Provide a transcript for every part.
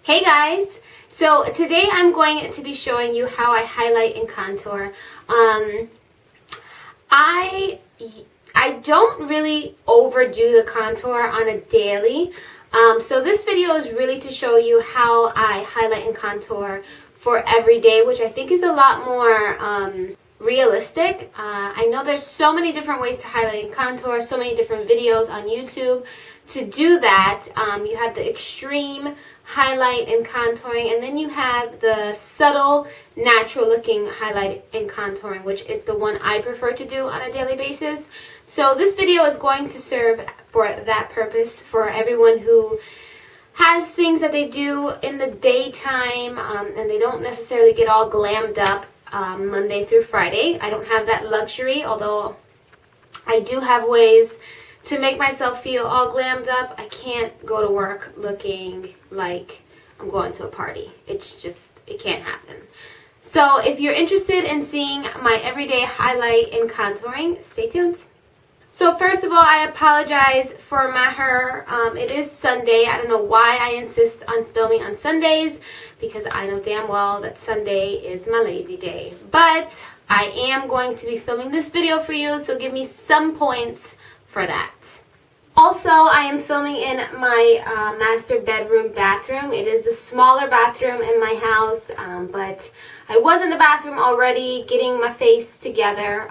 Hey guys! So today I'm going to be showing you how I highlight and contour. I don't really overdo the contour on a daily. So this video is really to show you how I highlight and contour for every day, which I think is a lot more realistic. I know there's so many different ways to highlight and contour, so many different videos on YouTube. To do that, you have the extreme highlight and contouring, and then you have the subtle, natural looking highlight and contouring, which is the one I prefer to do on a daily basis. So this video is going to serve for that purpose for everyone who has things that they do in the daytime and they don't necessarily get all glammed up Monday through Friday. I don't have that luxury, although I do have ways to make myself feel all glammed up. I can't go to work looking like I'm going to a party. It can't happen. So if you're interested in seeing my everyday highlight and contouring, stay tuned. So first of all, I apologize for my hair. It is Sunday. I don't know why I insist on filming on Sundays, because I know damn well that Sunday is my lazy day. But I am going to be filming this video for you, so give me some points for that. Also, I am filming in my master bedroom bathroom. It is a smaller bathroom in my house, but I was in the bathroom already getting my face together.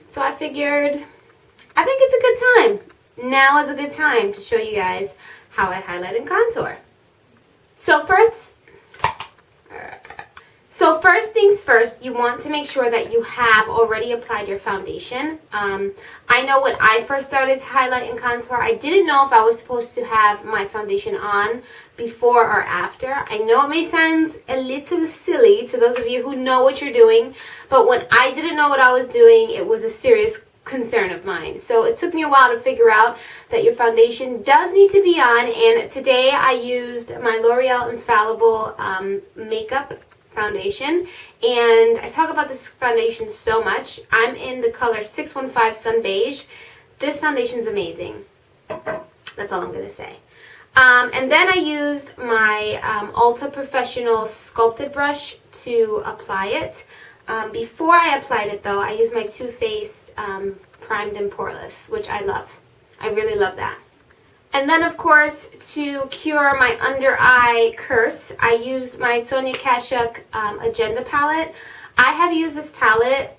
So I figured, I think it's a good time. Now is a good time to show you guys how I highlight and contour. So first things first, you want to make sure that you have already applied your foundation. I know when I first started to highlight and contour, I didn't know if I was supposed to have my foundation on before or after. I know it may sound a little silly to those of you who know what you're doing, but when I didn't know what I was doing, it was a serious concern of mine. So it took me a while to figure out that your foundation does need to be on, and today I used my L'Oreal Infallible makeup foundation, and I talk about this foundation so much. I'm in the color 615 Sun Beige. This foundation is amazing. That's all I'm going to say. And then I used my Ulta Professional sculpted brush to apply it. Before I applied it though, I used my Too Faced Primed and Poreless, which I love. I really love that. And then, of course, to cure my under eye curse, I used my Sonia Kashuk Agenda palette. I have used this palette,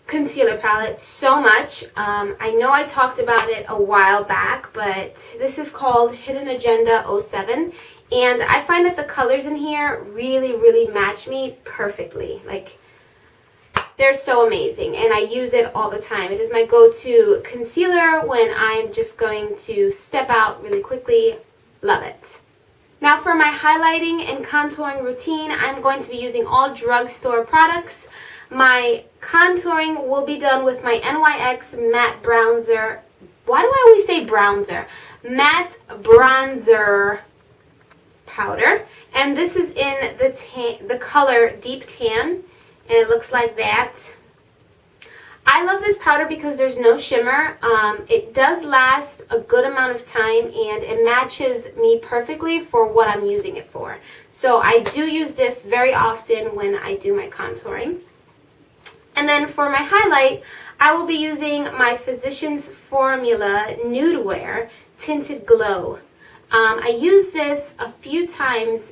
concealer palette, so much. I know I talked about it a while back, but this is called Hidden Agenda 07. And I find that the colors in here really, really match me perfectly. Like, they're so amazing, and I use it all the time. It is my go-to concealer when I'm just going to step out really quickly. Love it. Now for my highlighting and contouring routine, I'm going to be using all Drugstore products. My contouring will be done with my NYX Matte Bronzer. Why do I always say bronzer? Matte Bronzer powder. And this is in the color Deep Tan. And it looks like that. I love this powder because there's no shimmer. It does last a good amount of time, and it matches me perfectly for what I'm using it for. So I do use this very often when I do my contouring. And then for my highlight, I will be using my Physicians Formula Nude Wear Tinted Glow. I used this a few times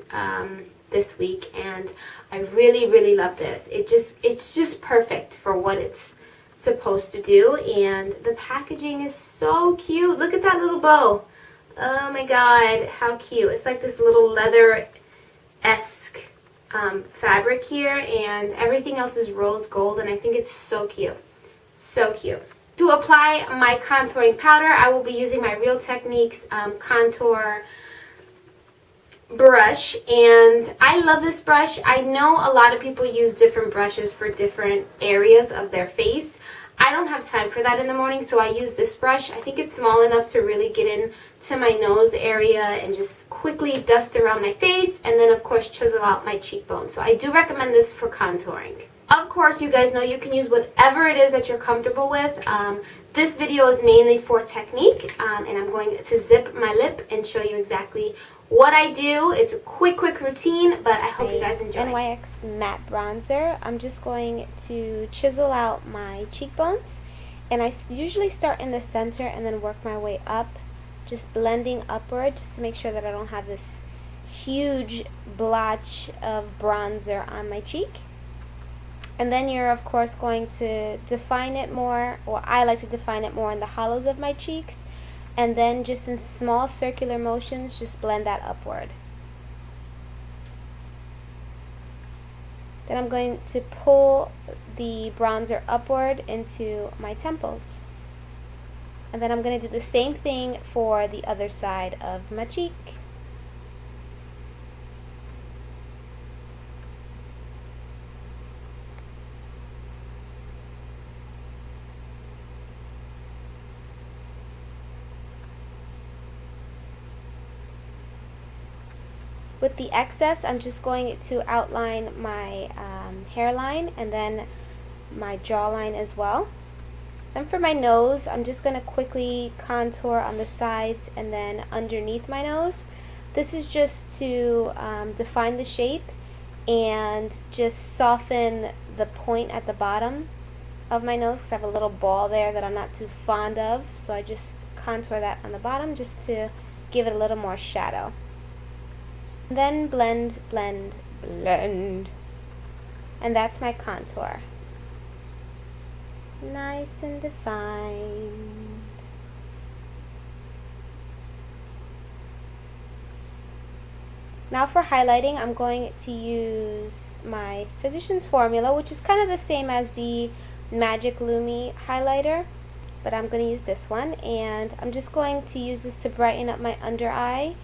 this week, and I really, really love this. It's just perfect for what it's supposed to do, and the packaging is so cute. Look at that little bow. Oh my god, how cute. It's like this little leather-esque fabric here, and everything else is rose gold, and I think it's so cute. So cute. To apply my contouring powder, I will be using my Real Techniques contour brush, and I love this brush. I know a lot of people use different brushes for different areas of their face. I don't have time for that in the morning, so I use this brush. I think it's small enough to really get into my nose area and just quickly dust around my face, and then of course chisel out my cheekbone. So I do recommend this for contouring. Of course, you guys know you can use whatever it is that you're comfortable with. This video is mainly for technique, and I'm going to zip my lip and show you exactly what I do. It's a quick routine, but I hope you guys enjoy. NYX matte bronzer. I'm just going to chisel out my cheekbones, and I usually start in the center and then work my way up, just blending upward just to make sure that I don't have this huge blotch of bronzer on my cheek. And then you're of course going to define it more, or I like to define it more in the hollows of my cheeks, and then just in small circular motions just blend that upward. Then I'm going to pull the bronzer upward into my temples. And then I'm going to do the same thing for the other side of my cheek. With the excess, I'm just going to outline my hairline and then my jawline as well. Then for my nose, I'm just going to quickly contour on the sides and then underneath my nose. This is just to define the shape and just soften the point at the bottom of my nose, because I have a little ball there that I'm not too fond of. So I just contour that on the bottom just to give it a little more shadow. Then blend, blend, blend. And that's my contour. Nice and defined. Now for highlighting, I'm going to use my Physicians Formula, which is kind of the same as the Magic Lumi highlighter, but I'm going to use this one, and I'm just going to use this to brighten up my under eye.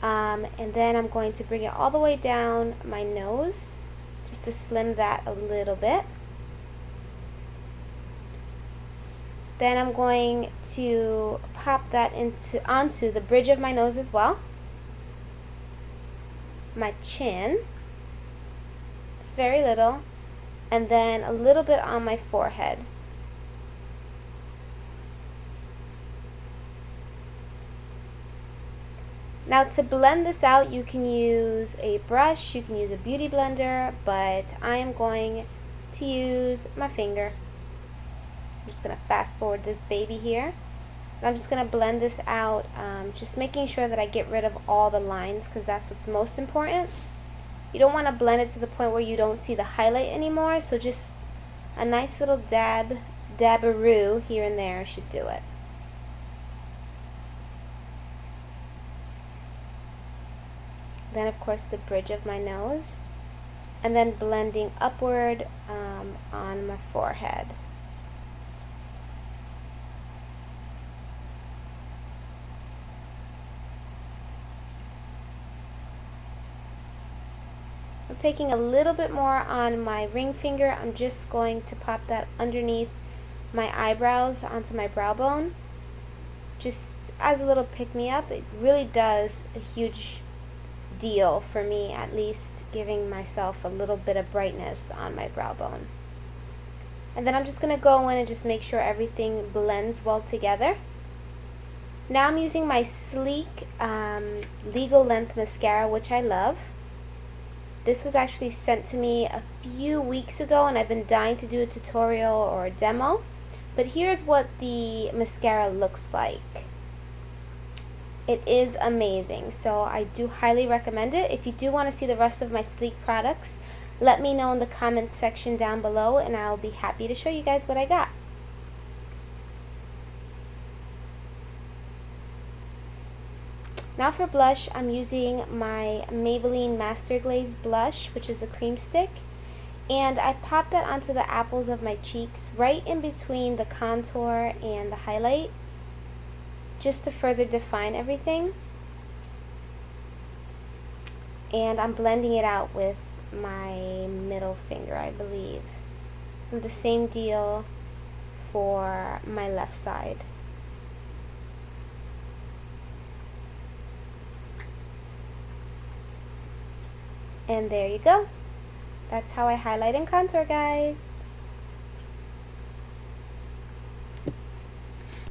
And then I'm going to bring it all the way down my nose just to slim that a little bit. Then I'm going to pop that onto the bridge of my nose as well, my chin, very little, and then a little bit on my forehead. Now to blend this out, you can use a brush, you can use a beauty blender, but I am going to use my finger. I'm just going to fast forward this baby here. And I'm just going to blend this out, just making sure that I get rid of all the lines, because that's what's most important. You don't want to blend it to the point where you don't see the highlight anymore, so just a nice little dabaroo here and there should do it. Then of course the bridge of my nose, and then blending upward on my forehead. I'm taking a little bit more on my ring finger. I'm just going to pop that underneath my eyebrows onto my brow bone, just as a little pick-me-up. It really does a huge deal for me, at least giving myself a little bit of brightness on my brow bone. And then I'm just going to go in and just make sure everything blends well together. Now I'm using my sleek legal length mascara, which I love. This was actually sent to me a few weeks ago, and I've been dying to do a tutorial or a demo. But here's what the mascara looks like. It is amazing, so I do highly recommend it. If you do want to see the rest of my sleek products, let me know in the comment section down below, and I'll be happy to show you guys what I got. Now for blush, I'm using my Maybelline Master Glaze blush, which is a cream stick, and I pop that onto the apples of my cheeks, right in between the contour and the highlight, just to further define everything. And I'm blending it out with my middle finger, I believe. And the same deal for my left side. And there you go. That's how I highlight and contour, guys.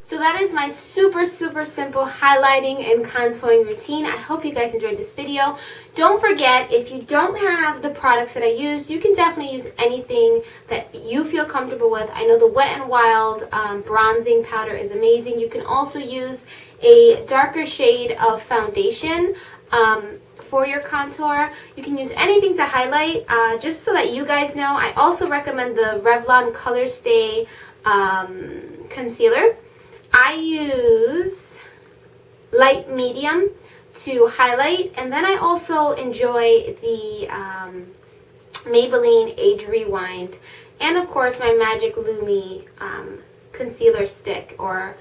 So So that is my super simple highlighting and contouring routine. I hope you guys enjoyed this video. Don't forget, if you don't have the products that I used, you can definitely use anything that you feel comfortable with. I know the Wet n Wild bronzing powder is amazing. You can also use a darker shade of foundation for your contour. You can use anything to highlight, just so that you guys know. I also recommend the Revlon Color Stay concealer. I use light medium to highlight, and then I also enjoy the Maybelline Age Rewind, and of course my Magic Lumi concealer stick or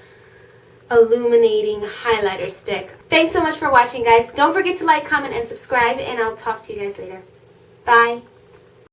illuminating highlighter stick. Thanks so much for watching, guys. Don't forget to like, comment, and subscribe, and I'll talk to you guys later. Bye.